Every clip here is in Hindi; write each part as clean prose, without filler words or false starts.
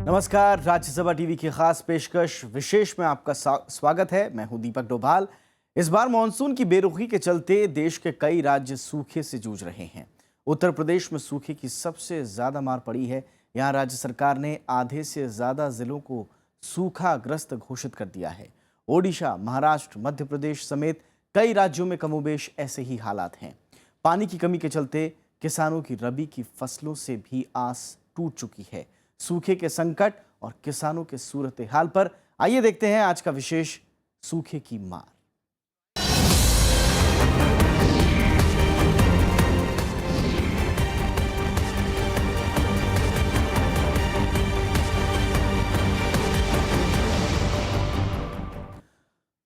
नमस्कार, राज्यसभा टीवी की खास पेशकश विशेष में आपका स्वागत है। मैं हूं दीपक डोभाल। इस बार मानसून की बेरुखी के चलते देश के कई राज्य सूखे से जूझ रहे हैं। उत्तर प्रदेश में सूखे की सबसे ज्यादा मार पड़ी है। यहां राज्य सरकार ने आधे से ज्यादा जिलों को सूखाग्रस्त घोषित कर दिया है। ओडिशा, महाराष्ट्र, मध्य प्रदेश समेत कई राज्यों में कमोबेश ऐसे ही हालात हैं। पानी की कमी के चलते किसानों की रबी की फसलों से भी आस टूट चुकी है। सूखे के संकट और किसानों के सूरत हाल पर आइए देखते हैं आज का विशेष सूखे की मार।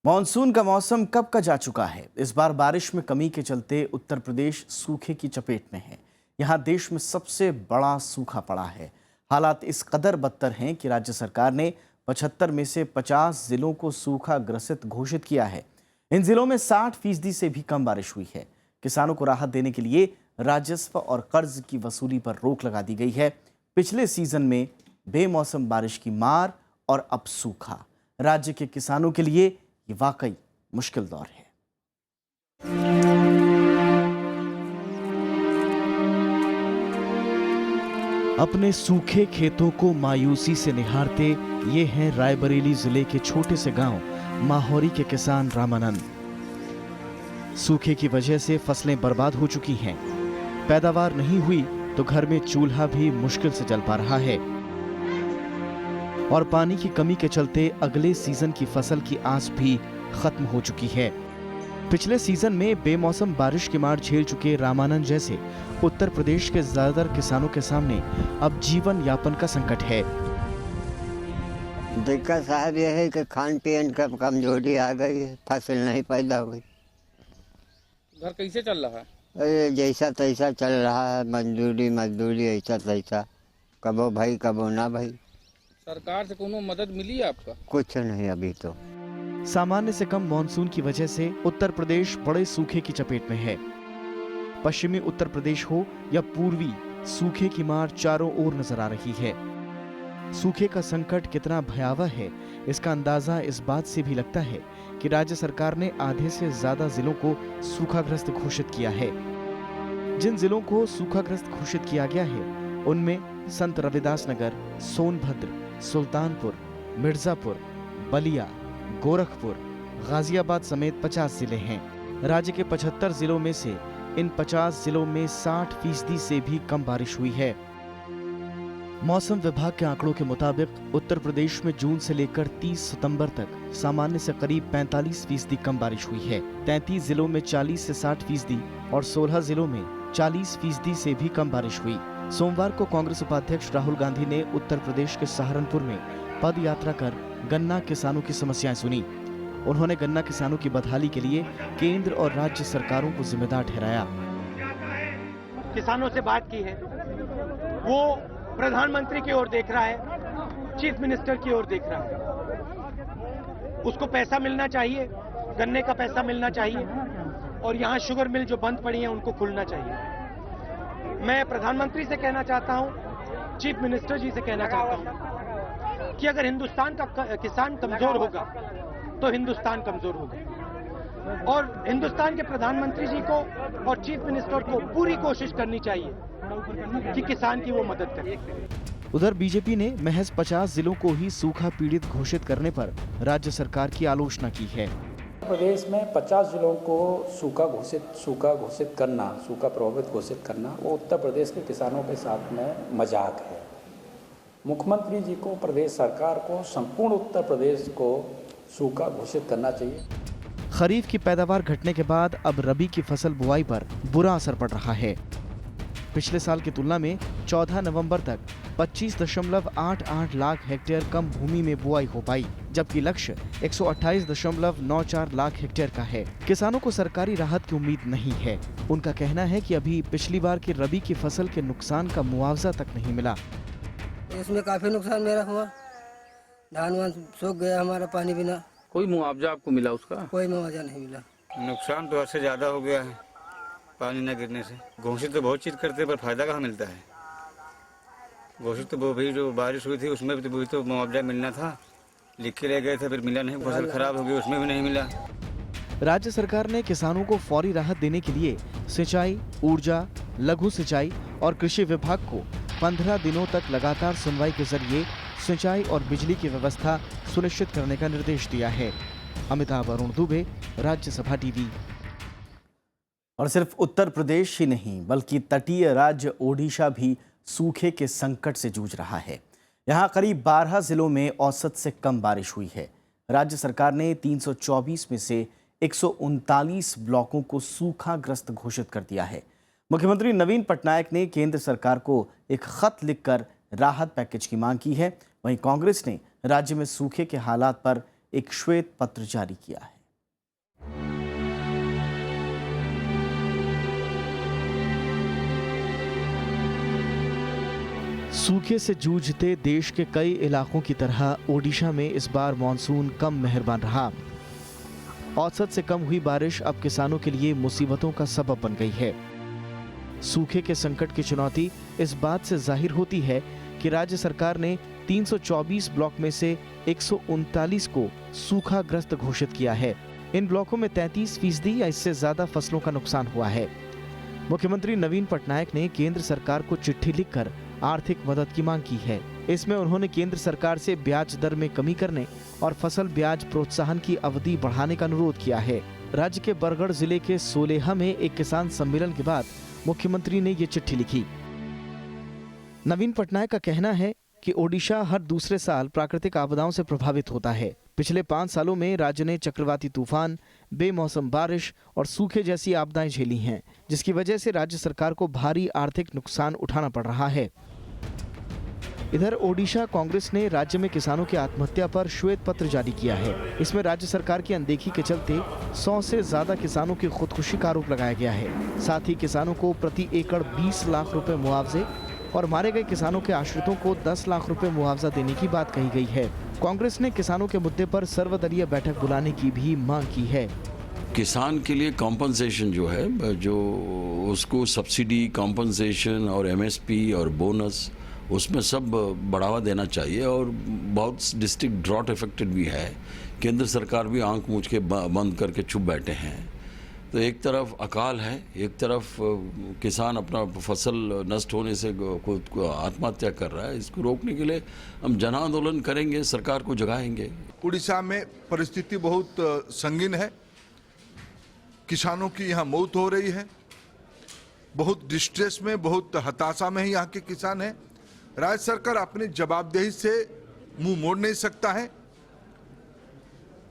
मानसून का मौसम कब का जा चुका है। इस बार बारिश में कमी के चलते उत्तर प्रदेश सूखे की चपेट में है। यहां देश में सबसे बड़ा सूखा पड़ा है। हालात इस कदर बदतर हैं कि राज्य सरकार ने 75 में से 50 जिलों को सूखा ग्रसित घोषित किया है। इन जिलों में 60% से भी कम बारिश हुई है। किसानों को राहत देने के लिए राजस्व और कर्ज की वसूली पर रोक लगा दी गई है। पिछले सीजन में बेमौसम बारिश की मार और अब सूखा, राज्य के किसानों के लिए ये वाकई मुश्किल दौर है। अपने सूखे खेतों को मायूसी से निहारते ये हैं रायबरेली जिले के छोटे से गांव माहौरी के किसान रामानंद। सूखे की वजह से फसलें बर्बाद हो चुकी हैं। पैदावार नहीं हुई तो घर में चूल्हा भी मुश्किल से जल पा रहा है और पानी की कमी के चलते अगले सीजन की फसल की आस भी खत्म हो चुकी है। पिछले सीजन में बेमौसम बारिश की मार झेल चुके रामानंद जैसे उत्तर प्रदेश के ज्यादातर किसानों के सामने अब जीवन यापन का संकट है। दिक्कत साहब यह है कि खान पीन का कमजोरी आ गई है, फसल नहीं पैदा हुई। घर कैसे चल रहा है? अरे जैसा तैसा चल रहा है, मजदूरी ऐसा तैसा, कबो भाई कबो ना भाई। सरकार से कोनो मदद मिली है आपका? कुछ नहीं अभी तो। सामान्य से कम मानसून की वजह से उत्तर प्रदेश बड़े सूखे की चपेट में है। पश्चिमी उत्तर प्रदेश हो या पूर्वी, सूखे की मार चारों ओर नजर आ रही है। सूखे का संकट कितना भयावह है इसका अंदाजा इस बात से भी लगता है कि राज्य सरकार ने आधे से ज्यादा जिलों को सूखाग्रस्त घोषित किया है। जिन जिलों को सूखाग्रस्त घोषित किया गया है उनमें संत रविदास नगर, सोनभद्र, सुल्तानपुर, मिर्जापुर, बलिया, गोरखपुर, गाजियाबाद समेत 50 जिले हैं। राज्य के 75 जिलों में से इन 50 जिलों में 60% से भी कम बारिश हुई है। मौसम विभाग के आंकड़ों के मुताबिक उत्तर प्रदेश में जून से लेकर 30 सितंबर तक सामान्य से करीब 45% कम बारिश हुई है। 33 जिलों में 40 से 60% और 16 जिलों में 40% से भी कम बारिश हुई। सोमवार को कांग्रेस उपाध्यक्ष राहुल गांधी ने उत्तर प्रदेश के सहारनपुर में पद यात्रा कर गन्ना किसानों की समस्याएं सुनी। उन्होंने गन्ना किसानों की बदहाली के लिए केंद्र और राज्य सरकारों को जिम्मेदार ठहराया। किसानों से बात की है, वो प्रधानमंत्री की ओर देख रहा है, चीफ मिनिस्टर की ओर देख रहा है। उसको पैसा मिलना चाहिए, गन्ने का पैसा मिलना चाहिए और यहाँ शुगर मिल जो बंद पड़ी है उनको खुलना चाहिए। मैं प्रधानमंत्री से कहना चाहता हूँ, चीफ मिनिस्टर जी से कहना चाहता हूँ कि अगर हिंदुस्तान का किसान कमजोर होगा तो हिंदुस्तान कमजोर होगा और हिंदुस्तान के प्रधानमंत्री जी को और चीफ मिनिस्टर को पूरी कोशिश करनी चाहिए कि किसान की वो मदद करें। उधर बीजेपी ने महज 50 जिलों को ही सूखा पीड़ित घोषित करने पर राज्य सरकार की आलोचना की है। प्रदेश में 50 जिलों को सूखा घोषित करना, सूखा प्रभावित घोषित करना, वो उत्तर प्रदेश के किसानों के साथ में मजाक है। मुख्यमंत्री जी को, प्रदेश सरकार को, संपूर्ण उत्तर प्रदेश को सूखा घोषित करना चाहिए। खरीफ की पैदावार घटने के बाद अब रबी की फसल बुआई पर बुरा असर पड़ रहा है। पिछले साल की तुलना में 14 नवंबर तक 25.88 लाख हेक्टेयर कम भूमि में बुआई हो पाई, जबकि लक्ष्य 128.94 लाख हेक्टेयर का है। किसानों को सरकारी राहत की उम्मीद नहीं है। उनका कहना है कि अभी पिछली बार की रबी की फसल के नुकसान का मुआवजा तक नहीं मिला। इसमें काफी नुकसान मेरा हुआ, धान वान सूख गया हमारा पानी बिना। कोई मुआवजा आपको मिला उसका? कोई मुआवजा नहीं मिला। नुकसान तो उससे ज्यादा हो गया है पानी न गिरने से। घोषित तो बहुत चीज करते पर फायदा कहाँ मिलता है। घोषित तो वो भी जो बारिश हुई थी उसमें भी तो वही तो मुआवजा मिलना था, लिख के ले गए थे, फिर मिला नहीं। फसल खराब हो गई उसमें भी नहीं मिला। राज्य सरकार ने किसानों को फौरी राहत देने के लिए सिंचाई, ऊर्जा, लघु सिंचाई और कृषि विभाग को 15 दिनों तक लगातार सुनवाई के जरिए सिंचाई और बिजली की व्यवस्था सुनिश्चित करने का निर्देश दिया है। अमिताभ अरुण दुबे, राज्यसभा टीवी। और सिर्फ उत्तर प्रदेश ही नहीं बल्कि तटीय राज्य ओडिशा भी सूखे के संकट से जूझ रहा है। यहाँ करीब 12 जिलों में औसत से कम बारिश हुई है। राज्य सरकार ने 324 में से 139 ब्लॉकों को सूखाग्रस्त घोषित कर दिया है। मुख्यमंत्री नवीन पटनायक ने केंद्र सरकार को एक खत लिखकर राहत पैकेज की मांग की है। वहीं कांग्रेस ने राज्य में सूखे के हालात पर एक श्वेत पत्र जारी किया है। सूखे से जूझते देश के कई इलाकों की तरह ओडिशा में इस बार मॉनसून कम मेहरबान रहा। औसत से कम हुई बारिश अब किसानों के लिए मुसीबतों का सबब बन गई है। सूखे के संकट की चुनौती इस बात से जाहिर होती है कि राज्य सरकार ने 324 ब्लॉक में से 139 को सूखाग्रस्त घोषित किया है। इन ब्लॉकों में 33% या इससे ज्यादा फसलों का नुकसान हुआ है। मुख्यमंत्री नवीन पटनायक ने केंद्र सरकार को चिट्ठी लिखकर आर्थिक मदद की मांग की है। इसमें उन्होंने केंद्र सरकार से ब्याज दर में कमी करने और फसल ब्याज प्रोत्साहन की अवधि बढ़ाने का अनुरोध किया है। राज्य के बरगढ़ जिले के सोलेहा में एक किसान सम्मेलन के बाद मुख्यमंत्री ने ये चिट्ठी लिखी। नवीन पटनायक का कहना है कि ओडिशा हर दूसरे साल प्राकृतिक आपदाओं से प्रभावित होता है। पिछले 5 सालों में राज्य ने चक्रवाती तूफान, बेमौसम बारिश और सूखे जैसी आपदाएं झेली हैं, जिसकी वजह से राज्य सरकार को भारी आर्थिक नुकसान उठाना पड़ रहा है। इधर ओडिशा कांग्रेस ने राज्य में किसानों की आत्महत्या पर श्वेत पत्र जारी किया है। इसमें राज्य सरकार की अनदेखी के चलते 100 से ज्यादा किसानों की खुदकुशी का आरोप लगाया गया है। साथ ही किसानों को प्रति एकड़ 20 लाख रुपए मुआवजे और मारे गए किसानों के आश्रितों को 10 लाख रुपए मुआवजा देने की बात कही गई है। कांग्रेस ने किसानों के मुद्दे पर सर्वदलीय बैठक बुलाने की भी मांग की है। किसान के लिए कॉम्पनसेशन जो है, जो उसको सब्सिडी, कॉम्पनसेशन और एमएसपी और बोनस, उसमें सब बढ़ावा देना चाहिए। और बहुत डिस्ट्रिक्ट ड्रॉट इफेक्टेड भी है। केंद्र सरकार भी आंख मूंछ के बंद करके चुप बैठे हैं। तो एक तरफ अकाल है, एक तरफ किसान अपना फसल नष्ट होने से खुद को आत्महत्या कर रहा है। इसको रोकने के लिए हम जन आंदोलन करेंगे, सरकार को जगाएंगे। उड़ीसा में परिस्थिति बहुत संगीन है। किसानों की यहाँ मौत हो रही है। बहुत डिस्ट्रेस में, बहुत हताशा में यहाँ के किसान हैं। राज्य सरकार अपनी जवाबदेही से मुंह मोड़ नहीं सकता है।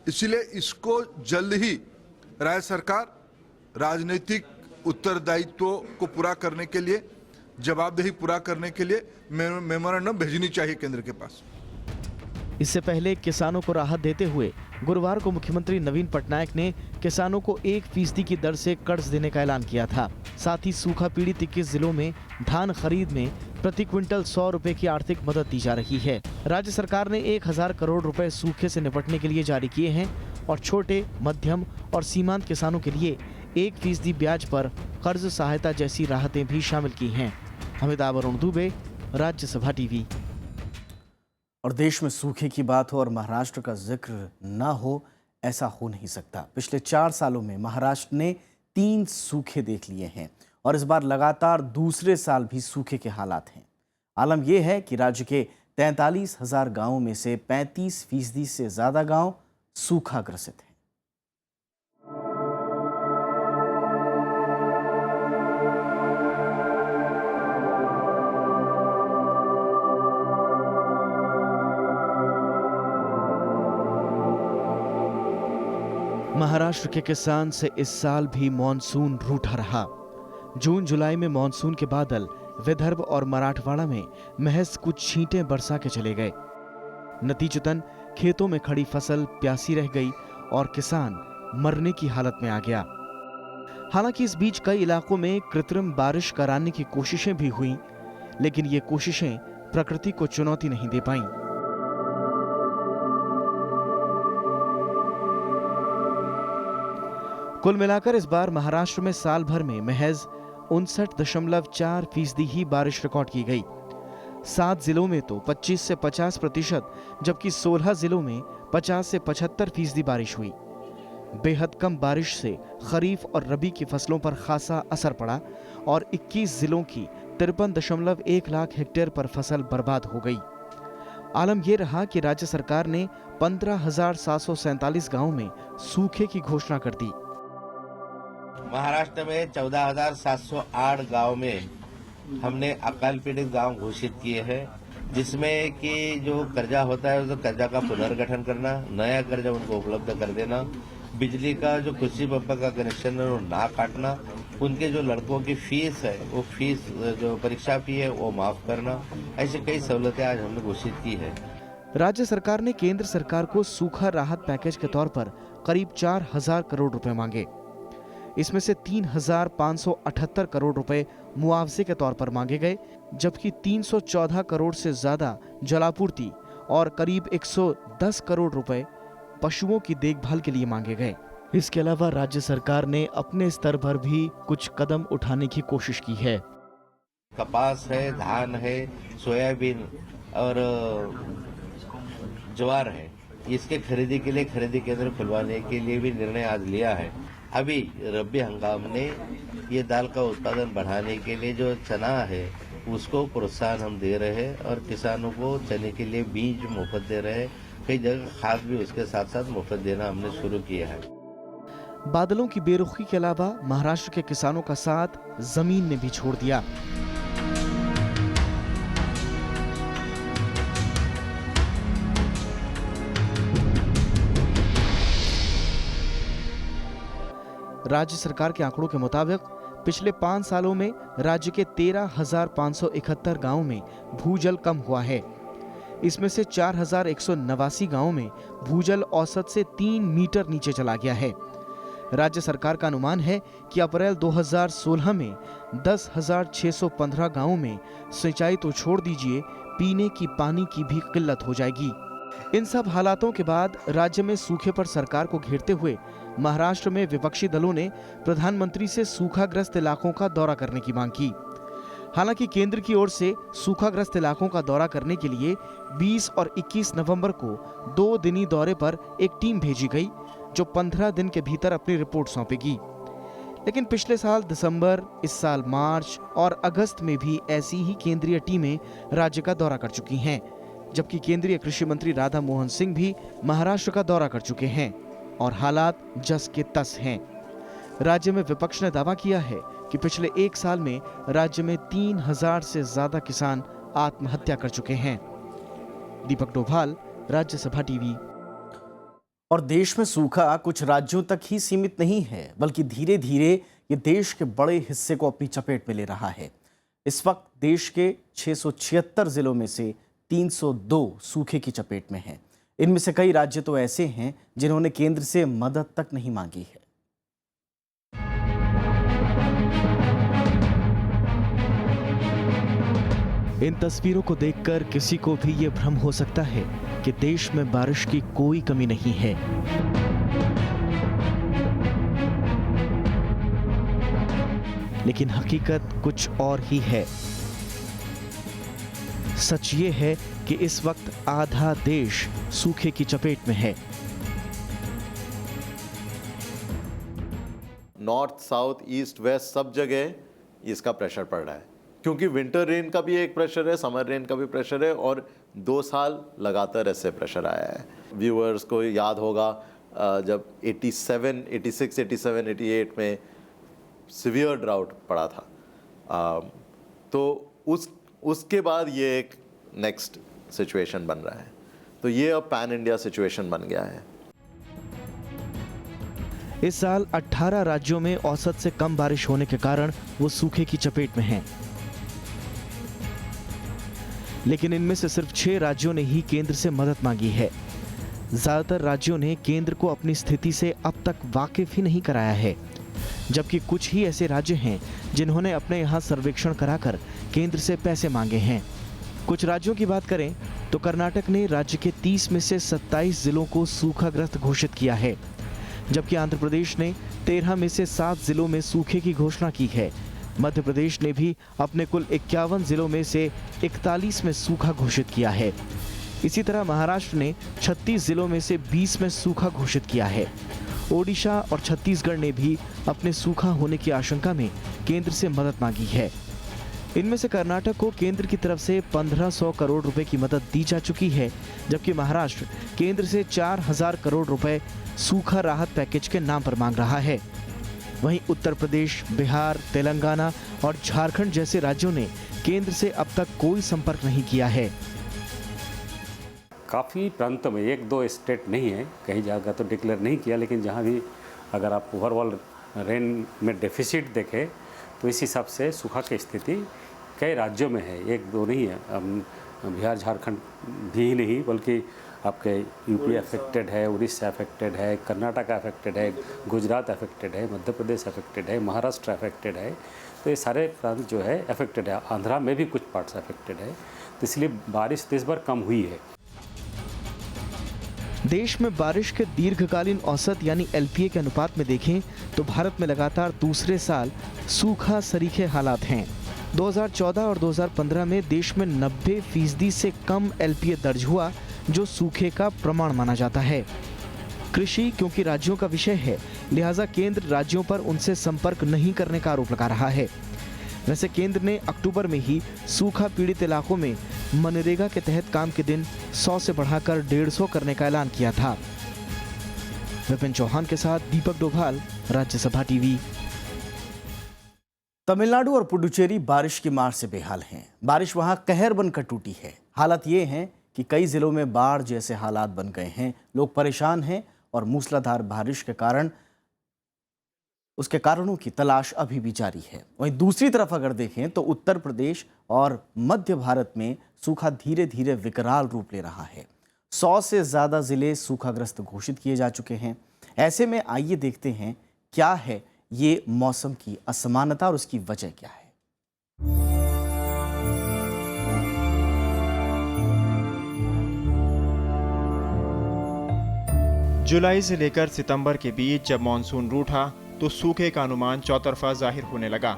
इसलिए इसको जल्द ही राज्य सरकार राजनीतिक उत्तरदायित्व को पूरा करने के लिए, जवाबदेही पूरा करने के लिए मेमोरेंडम भेजनी चाहिए केंद्र के पास। इससे पहले किसानों को राहत देते हुए गुरुवार को मुख्यमंत्री नवीन पटनायक ने किसानों को 1% की दर से कर्ज देने का ऐलान किया था। साथ ही सूखा पीड़ित 21 जिलों में धान खरीद में प्रति क्विंटल 100 रुपए की आर्थिक मदद दी जा रही है। राज्य सरकार ने 1000 करोड़ रुपए सूखे से निपटने के लिए जारी किए हैं और छोटे, मध्यम और सीमांत किसानों के लिए 1% ब्याज पर कर्ज सहायता जैसी राहतें भी शामिल की हैं। अमिताभ अरुण दुबे, राज्यसभा टीवी। और देश में सूखे की बात हो और महाराष्ट्र का जिक्र न हो, ऐसा हो नहीं सकता। पिछले 4 सालों में महाराष्ट्र ने 3 सूखे देख लिए हैं और इस बार लगातार दूसरे साल भी सूखे के हालात हैं। आलम यह है कि राज्य के 43,000 गांवों में से 35% से ज्यादा गांव सूखाग्रसित हैं। महाराष्ट्र के किसान से इस साल भी मॉनसून रूठा रहा। जून जुलाई में मॉनसून के बादल विदर्भ और मराठवाड़ा में महज कुछ छींटें बरसा के चले गए। नतीजतन खेतों में खड़ी फसल प्यासी रह गई और किसान मरने की हालत में आ गया। हालांकि इस बीच कई इलाकों में कृत्रिम बारिश कराने की कोशिशें भी हुई, लेकिन ये कोशिशें प्रकृति को चुनौती नहीं दे पाईं। कुल मिलाकर इस बार महाराष्ट्र में साल भर में महज 59.4% ही बारिश रिकॉर्ड की गई। 7 जिलों में तो 25 से 50%, जबकि 16 जिलों में 50 से 75% बारिश हुई। बेहद कम बारिश से खरीफ और रबी की फसलों पर खासा असर पड़ा और 21 जिलों की 53.1 लाख हेक्टेयर पर फसल बर्बाद हो गई। आलम यह रहा कि राज्य सरकार ने 15,747 गांवों में सूखे की घोषणा कर दी। महाराष्ट्र में 14,708 गांव में हमने अकाल पीड़ित गांव घोषित किए हैं, जिसमें कि जो कर्जा होता है तो कर्जा का पुनर्गठन करना, नया कर्जा उनको उपलब्ध कर देना, बिजली का जो कृषि पंप का कनेक्शन है वो ना काटना, उनके जो लड़कों की फीस है वो फीस जो परीक्षा फी है वो माफ करना, ऐसी कई सहूलतें आज हमने घोषित की है। राज्य सरकार ने केंद्र सरकार को सूखा राहत पैकेज के तौर पर करीब 4,000 करोड़ रुपए मांगे। इसमें से 3,578 करोड़ रुपए मुआवजे के तौर पर मांगे गए, जबकि 314 करोड़ से ज्यादा जलापूर्ति और करीब 110 करोड़ रुपए पशुओं की देखभाल के लिए मांगे गए। इसके अलावा राज्य सरकार ने अपने स्तर पर भी कुछ कदम उठाने की कोशिश की है। कपास है, धान है, सोयाबीन और ज्वार है, इसके खरीदी के लिए खरीदी केंद्र खुलवाने के लिए भी निर्णय आज लिया है। अभी रबी हंगाम ने ये दाल का उत्पादन बढ़ाने के लिए जो चना है उसको प्रोत्साहन हम दे रहे हैं और किसानों को चने के लिए बीज मुफ्त दे रहे हैं। कई जगह खाद भी उसके साथ साथ मुफ्त देना हमने शुरू किया है। बादलों की बेरुखी के अलावा महाराष्ट्र के किसानों का साथ जमीन ने भी छोड़ दिया। राज्य सरकार के आंकड़ों के मुताबिक पिछले 5 सालों में राज्य के 13,571 गांवों में भूजल कम हुआ है। इसमें से 4,189 गांवों में भूजल औसत से 3 मीटर नीचे चला गया है। राज्य सरकार का अनुमान है कि अप्रैल 2016 में 10,615 गांवों में सिंचाई तो छोड़ दीजिए, पीने की पानी की भी किल्लत हो जाएगी। इन सब हालातों के बाद राज्य में सूखे पर सरकार को घेरते हुए महाराष्ट्र में विपक्षी दलों ने प्रधानमंत्री से सूखाग्रस्त इलाकों का दौरा करने की मांग की। हालांकि केंद्र की ओर से सूखाग्रस्त इलाकों का दौरा करने के लिए 20 और 21 नवंबर को 2 दिनी दौरे पर एक टीम भेजी गई, जो 15 दिन के भीतर अपनी रिपोर्ट सौंपेगी। लेकिन पिछले साल दिसंबर, इस साल मार्च और अगस्त में भी ऐसी ही केंद्रीय टीमें राज्य का दौरा कर चुकी हैं, जबकि केंद्रीय कृषि मंत्री राधा मोहन सिंह भी महाराष्ट्र का दौरा कर चुके हैं और हालात जस के तस हैं। राज्य में विपक्ष ने दावा किया है कि पिछले 1 साल में राज्य में 3,000 से ज्यादा किसान आत्महत्या कर चुके हैं। दीपक डोभाल, राज्यसभा टीवी। और देश में सूखा कुछ राज्यों तक ही सीमित नहीं है, बल्कि धीरे धीरे ये देश के बड़े हिस्से को अपनी चपेट में ले रहा है। इस वक्त देश के 676 जिलों में से 302 सूखे की चपेट में हैं। इनमें से कई राज्य तो ऐसे हैं जिन्होंने केंद्र से मदद तक नहीं मांगी है। इन तस्वीरों को देखकर किसी को भी ये भ्रम हो सकता है कि देश में बारिश की कोई कमी नहीं है। लेकिन हकीकत कुछ और ही है। सच ये है कि इस वक्त आधा देश सूखे की चपेट में है। नॉर्थ, साउथ, ईस्ट, वेस्ट सब जगह इसका प्रेशर पड़ रहा है, क्योंकि विंटर रेन का भी एक प्रेशर है, समर रेन का भी प्रेशर है, और 2 साल लगातार ऐसे प्रेशर आया है। व्यूअर्स को याद होगा जब 86, 88 में सिवियर ड्राउट पड़ा था, तो उसके बाद ये एक नेक्स्ट सिचुएशन बन रहा है। तो ये अब पैन इंडिया सिचुएशन बन गया है। इस साल 18 राज्यों में औसत से कम बारिश होने के कारण वो सूखे की चपेट में हैं। लेकिन इनमें से सिर्फ 6 राज्यों ने ही केंद्र से मदद मांगी है। ज्यादातर राज्यों ने केंद्र को अपनी स्थिति से अब तक वाकिफ ही नहीं कराया है, जबकि कुछ ही ऐसे राज्य हैं जिन्होंने अपने यहाँ सर्वेक्षण कराकर केंद्र से पैसे मांगे हैं। कुछ राज्यों की बात करें तो कर्नाटक ने राज्य के 30 में से 27 जिलों को सूखाग्रस्त घोषित किया है, जबकि आंध्र प्रदेश ने 13 में से 7 जिलों में सूखे की घोषणा की है, मध्य प्रदेश ने भी अपने कुल 51 जिलों में से 41 में सूखा घोषित किया है। इसी तरह महाराष्ट्र ने 36 जिलों में से 20 में सूखा घोषित किया है। ओडिशा और छत्तीसगढ़ ने भी अपने सूखा होने की आशंका में केंद्र से मदद मांगी है। इनमें से कर्नाटक को केंद्र की तरफ से 1500 करोड़ रुपए की मदद दी जा चुकी है, जबकि महाराष्ट्र केंद्र से 4000 करोड़ रुपए सूखा राहत पैकेज के नाम पर मांग रहा है। वहीं उत्तर प्रदेश, बिहार, तेलंगाना और झारखंड जैसे राज्यों ने केंद्र से अब तक कोई संपर्क नहीं किया है। काफ़ी प्रांतों में, एक दो स्टेट नहीं है, कहीं जगह तो डिक्लेयर नहीं किया, लेकिन जहाँ भी अगर आप ओवरऑल रेन में डेफिसिट देखें तो इस हिसाब से सूखा की स्थिति कई राज्यों में है, एक दो नहीं है। बिहार, झारखंड भी नहीं, बल्कि आपके यूपी अफेक्टेड है, उड़ीसा अफेक्टेड है, कर्नाटक अफेक्टेड है, गुजरात अफेक्टेड है, मध्य प्रदेश अफेक्टेड है, महाराष्ट्र अफेक्टेड है। तो ये सारे प्रांत जो है अफेक्टेड है। आंध्रा में भी कुछ पार्ट्स अफेक्टेड है, तो इसलिए बारिश देश भर कम हुई है। देश में बारिश के दीर्घकालीन औसत यानी एलपीए के अनुपात में देखें तो भारत में लगातार दूसरे साल सूखा सरीखे हालात हैं। 2014 और 2015 में देश में 90% से कम एलपीए दर्ज हुआ, जो सूखे का प्रमाण माना जाता है। कृषि क्योंकि राज्यों का विषय है, लिहाजा केंद्र राज्यों पर उनसे संपर्क नहीं करने का आरोप लगा रहा है। वैसे केंद्र ने अक्टूबर में ही सूखा पीड़ित इलाकों में मनरेगा के तहत काम के दिन 100 से बढ़ाकर 150 करने का ऐलान किया था। विपिन चौहान के साथ दीपक डोभाल, राज्यसभा टीवी। तमिलनाडु और पुडुचेरी बारिश की मार से बेहाल हैं। बारिश वहां कहर बनकर टूटी है। हालात ये हैं कि कई जिलों में बाढ़ जैसे हालात बन गए हैं। लोग परेशान हैं और मूसलाधार बारिश के कारण उसके कारणों की तलाश अभी भी जारी है। वहीं दूसरी तरफ अगर देखें तो उत्तर प्रदेश और मध्य भारत में सूखा धीरे धीरे विकराल रूप ले रहा है। 100 से ज़्यादा जिले सूखाग्रस्त घोषित किए जा चुके हैं। ऐसे में आइए देखते हैं क्या है ये मौसम की असमानता और उसकी वजह क्या है। जुलाई से लेकर सितंबर के बीच जब मानसून रूठा तो सूखे का अनुमान चौतरफा जाहिर होने लगा।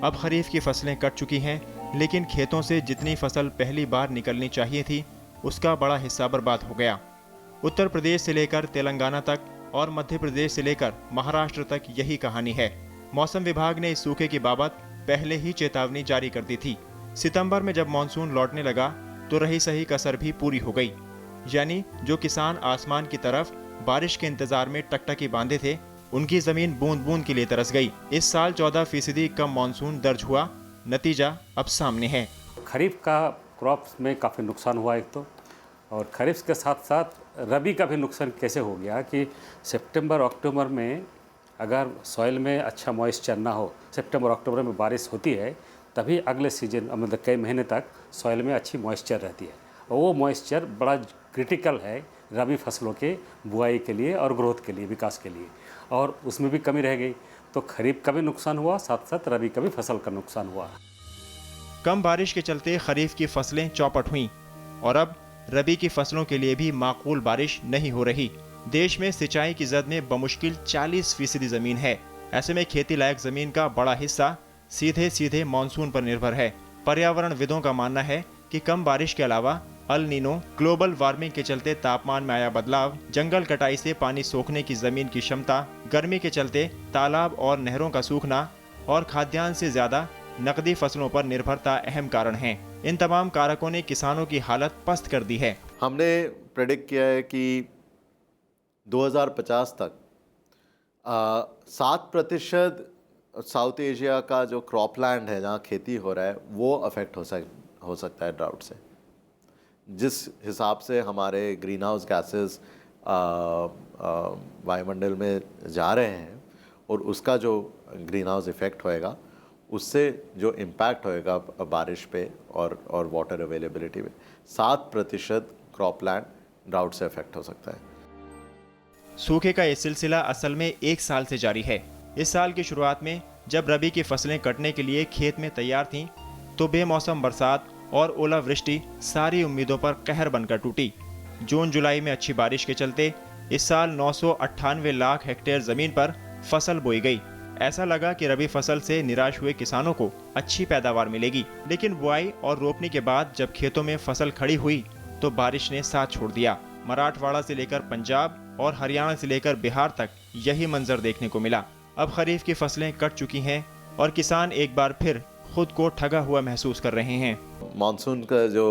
अब खरीफ की फसलें कट चुकी हैं, लेकिन खेतों से जितनी फसल पहली बार निकलनी चाहिए थी उसका बड़ा हिस्सा बर्बाद हो गया। उत्तर प्रदेश से लेकर तेलंगाना तक और मध्य प्रदेश से लेकर महाराष्ट्र तक यही कहानी है। मौसम विभाग ने इस सूखे की बाबत पहले ही चेतावनी जारी कर दी थी। सितंबर में जब मानसून लौटने लगा तो रही सही कसर भी पूरी हो गई, यानी जो किसान आसमान की तरफ बारिश के इंतजार में टकटकी बांधे थे, उनकी जमीन बूंद बूंद के लिए तरस गई। इस साल 14% कम मानसून दर्ज हुआ। नतीजा अब सामने है। खरीफ का क्रॉप्स में काफ़ी नुकसान हुआ एक तो, और खरीफ के साथ साथ रबी का भी नुकसान कैसे हो गया कि सितंबर अक्टूबर में अगर सॉइल में अच्छा मॉइस्चर ना हो, सितंबर अक्टूबर में बारिश होती है तभी अगले सीजन मतलब कई महीने तक सॉइल में अच्छी मॉइस्चर रहती है, और वो मॉइस्चर बड़ा क्रिटिकल है रबी फसलों के बुआई के लिए और ग्रोथ के लिए, विकास के लिए, और उसमें भी कमी रह गई। तो खरीफ का भी नुकसान हुआ, साथ साथ रबी का भी फसल का नुकसान हुआ। कम बारिश के चलते खरीफ की फसलें चौपट हुईं और अब रबी की फसलों के लिए भी माकूल बारिश नहीं हो रही। देश में सिंचाई की जद में बमुश्किल 40% जमीन है। ऐसे में खेती लायक जमीन का बड़ा हिस्सा सीधे सीधे मानसून पर निर्भर है। पर्यावरणविदों का मानना है कि कम बारिश के अलावा अल नीनो, ग्लोबल वार्मिंग के चलते तापमान में आया बदलाव, जंगल कटाई से पानी सोखने की जमीन की क्षमता, गर्मी के चलते तालाब और नहरों का सूखना और खाद्यान्न से ज्यादा नकदी फसलों पर निर्भरता अहम कारण हैं। इन तमाम कारकों ने किसानों की हालत पस्त कर दी है। हमने प्रेडिक्ट किया है कि 2050 तक 7% साउथ एशिया का जो क्रॉपलैंड है, जहाँ खेती हो रहा है, वो अफेक्ट हो सकता है ड्राउट से। जिस हिसाब से हमारे ग्रीन हाउस गैसेस वायुमंडल में जा रहे हैं और उसका जो ग्रीन हाउस इफेक्ट होएगा, उससे जो इम्पैक्ट होएगा बारिश पे और वाटर अवेलेबिलिटी पे, 7% क्रॉपलैंड ड्राउट से अफेक्ट हो सकता है। सूखे का ये सिलसिला असल में 1 साल से जारी है। इस साल की शुरुआत में जब रबी की फसलें कटने के लिए खेत में तैयार थीं, तो बेमौसम बरसात और ओलावृष्टि सारी उम्मीदों पर कहर बनकर टूटी। जून जुलाई में अच्छी बारिश के चलते इस साल 998 लाख हेक्टेयर जमीन पर फसल बोई गई। ऐसा लगा कि रबी फसल से निराश हुए किसानों को अच्छी पैदावार मिलेगी, लेकिन बुआई और रोपनी के बाद जब खेतों में फसल खड़ी हुई तो बारिश ने साथ छोड़ दिया। मराठवाड़ा से लेकर पंजाब और हरियाणा से लेकर बिहार तक यही मंजर देखने को मिला। अब खरीफ की फसलें कट चुकी हैं और किसान एक बार फिर खुद को ठगा हुआ महसूस कर रहे हैं। मानसून का जो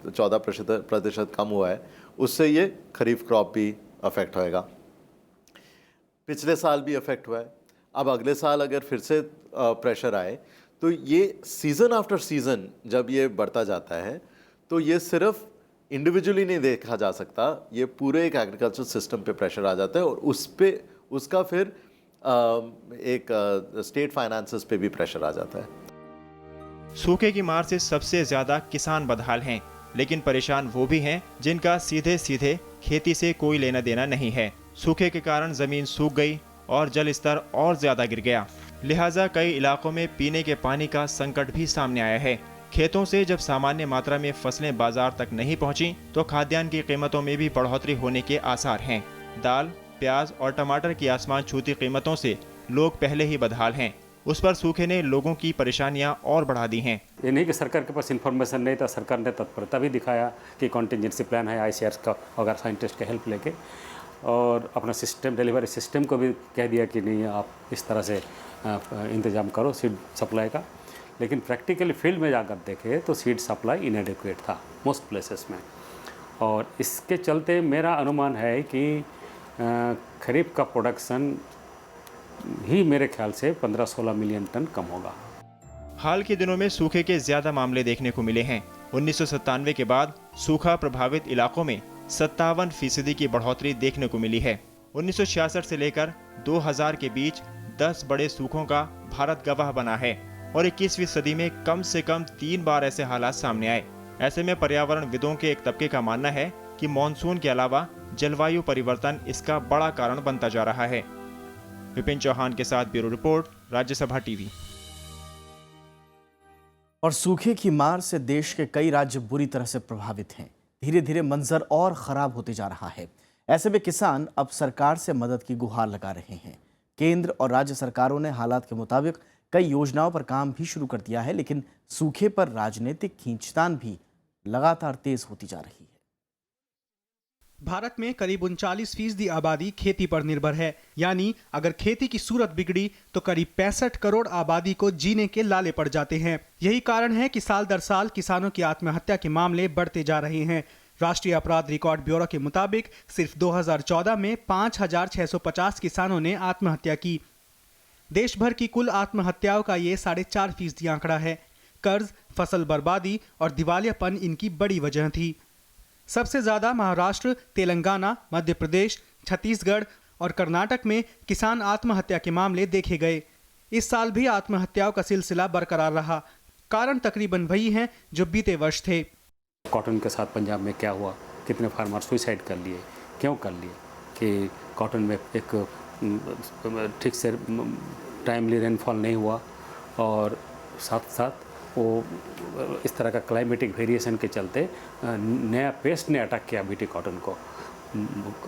14% कम हुआ है, उससे ये खरीफ क्रॉप भी अफेक्ट होएगा। पिछले साल भी अफेक्ट हुआ है। अब अगले साल अगर फिर से प्रेशर आए तो ये सीज़न आफ्टर सीज़न जब ये बढ़ता जाता है तो ये सिर्फ इंडिविजुअली नहीं देखा जा सकता, ये पूरे एक एग्रीकल्चर सिस्टम पे प्रेशर आ जाता है और उसका फिर एक स्टेट फाइनेंसेस पे भी प्रेशर आ जाता है। सूखे की मार से सबसे ज्यादा किसान बदहाल हैं, लेकिन परेशान वो भी हैं जिनका सीधे सीधे खेती से कोई लेना देना नहीं है। सूखे के कारण जमीन सूख गई और जल स्तर और ज्यादा गिर गया, लिहाजा कई इलाकों में पीने के पानी का संकट भी सामने आया है। खेतों से जब सामान्य मात्रा में फसलें बाजार तक नहीं पहुंची तो खाद्यान्न की कीमतों में भी बढ़ोतरी होने के आसार हैं। दाल, प्याज और टमाटर की आसमान छूती कीमतों से लोग पहले ही बदहाल हैं। उस पर सूखे ने लोगों की परेशानियां और बढ़ा दी हैं। ये नहीं कि सरकार के पास इन्फॉर्मेशन नहीं था, सरकार ने तत्परता भी दिखाया कि कॉन्टीजेंसी प्लान है, ICRs का अगर साइंटिस्ट का हेल्प लेके, और अपना सिस्टम डिलीवरी सिस्टम को भी कह दिया कि नहीं आप इस तरह से इंतज़ाम करो सीड सप्लाई का। लेकिन प्रैक्टिकली फील्ड में जाकर देखे तो सीड सप्लाई इनएडिक्वेट था मोस्ट प्लेसेस में, और इसके चलते मेरा अनुमान है कि खरीफ का प्रोडक्शन ही मेरे ख्याल से 15-16 मिलियन टन कम होगा। हाल के दिनों में सूखे के ज्यादा मामले देखने को मिले हैं। 1997 के बाद सूखा प्रभावित इलाकों में 57% की बढ़ोतरी देखने को मिली है। 1966 से लेकर 2000 के बीच 10 बड़े सूखों का भारत गवाह बना है और 21वीं सदी में कम से कम 3 बार ऐसे हालात सामने आए। ऐसे में पर्यावरणविदों के एक तबके का मानना है कि मॉनसून के अलावा जलवायु परिवर्तन इसका बड़ा कारण बनता जा रहा है। विपिन चौहान के साथ ब्यूरो रिपोर्ट, राज्यसभा टीवी। और सूखे की मार से देश के कई राज्य बुरी तरह से प्रभावित हैं। धीरे धीरे मंजर और खराब होते जा रहा है। ऐसे में किसान अब सरकार से मदद की गुहार लगा रहे हैं। केंद्र और राज्य सरकारों ने हालात के मुताबिक कई योजनाओं पर काम भी शुरू कर दिया है, लेकिन सूखे पर राजनीतिक खींचतान भी लगातार तेज होती जा रही है। भारत में करीब 39% आबादी खेती पर निर्भर है, यानी अगर खेती की सूरत बिगड़ी तो करीब 65 करोड़ आबादी को जीने के लाले पड़ जाते हैं। यही कारण है कि साल दर साल किसानों की आत्महत्या के मामले बढ़ते जा रहे हैं। राष्ट्रीय अपराध रिकॉर्ड ब्यूरो के मुताबिक सिर्फ 2014 में 5650 किसानों ने आत्महत्या की। देश भर की कुल आत्महत्याओं का ये 4.5% आंकड़ा है। कर्ज, फसल बर्बादी और दिवालियापन इनकी बड़ी वजह थी। सबसे ज्यादा महाराष्ट्र, तेलंगाना, मध्य प्रदेश, छत्तीसगढ़ और कर्नाटक में किसान आत्महत्या के मामले देखे गए। इस साल भी आत्महत्याओं का सिलसिला बरकरार रहा। कारण तकरीबन वही हैं जो बीते वर्ष थे। कॉटन के साथ पंजाब में क्या हुआ, कितने फार्मर सुसाइड कर लिए, क्यों कर लिए कि कॉटन में एक ठीक से टाइमली रेनफॉल नहीं हुआ, और साथ साथ वो इस तरह का क्लाइमेटिक वेरिएशन के चलते नया पेस्ट ने अटैक किया बीटी कॉटन को।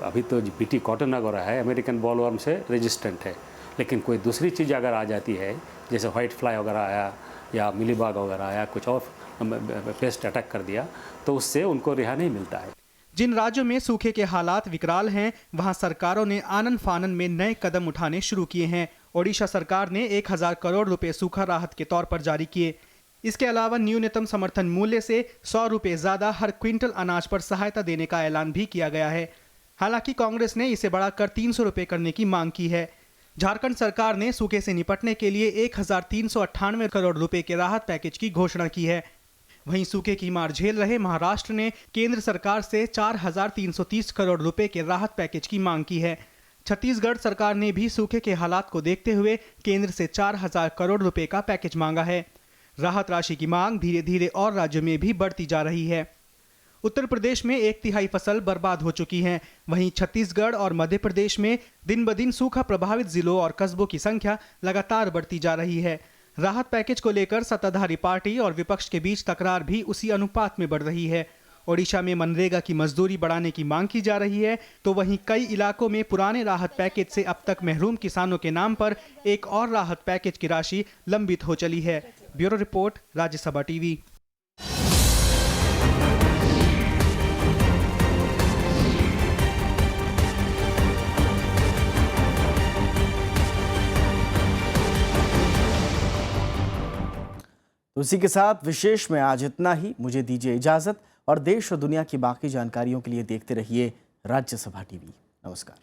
अभी तो बीटी कॉटन अगर है अमेरिकन बॉलवर्म से रेजिस्टेंट है, लेकिन कोई दूसरी चीज़ अगर आ जाती है जैसे वाइट फ्लाई वगैरह आया या मिलीबाग वगैरह आया, कुछ और पेस्ट अटैक कर दिया, तो उससे उनको रिहा नहीं मिलता है। जिन राज्यों में सूखे के हालात विकराल हैं, वहां सरकारों ने आनन फानन में नए कदम उठाने शुरू किए हैं। ओडिशा सरकार ने 1000 करोड़ रुपए सूखा राहत के तौर पर जारी किए। इसके अलावा न्यूनतम समर्थन मूल्य से 100 रुपए ज्यादा हर क्विंटल अनाज पर सहायता देने का ऐलान भी किया गया है। हालांकि कांग्रेस ने इसे बढ़ाकर 300 रुपए करने की मांग की है। झारखंड सरकार ने सूखे से निपटने के लिए 1398 करोड़ रुपए के राहत पैकेज की घोषणा की है। वहीं सूखे की मार झेल रहे महाराष्ट्र ने केंद्र सरकार से 4330 करोड़ रुपए के राहत पैकेज की मांग की है। छत्तीसगढ़ सरकार ने भी सूखे के हालात को देखते हुए केंद्र से 4000 करोड़ रुपए का पैकेज मांगा है। राहत राशि की मांग धीरे धीरे और राज्यों में भी बढ़ती जा रही है। उत्तर प्रदेश में 1/3 फसल बर्बाद हो चुकी है। वहीं छत्तीसगढ़ और मध्य प्रदेश में दिन ब दिन सूखा प्रभावित जिलों और कस्बों की संख्या लगातार बढ़ती जा रही है। राहत पैकेज को लेकर सत्ताधारी पार्टी और विपक्ष के बीच तकरार भी उसी अनुपात में बढ़ रही है। ओडिशा में मनरेगा की मजदूरी बढ़ाने की मांग की जा रही है, तो वहीं कई इलाकों में पुराने राहत पैकेज से अब तक महरूम किसानों के नाम पर एक और राहत पैकेज की राशि लंबित हो चली है। Bureau report, Rajya Sabha TV. तो इसी के साथ विशेष में आज इतना ही। मुझे दीजिए इजाजत और देश और दुनिया की बाकी जानकारियों के लिए देखते रहिए राज्यसभा टीवी। नमस्कार।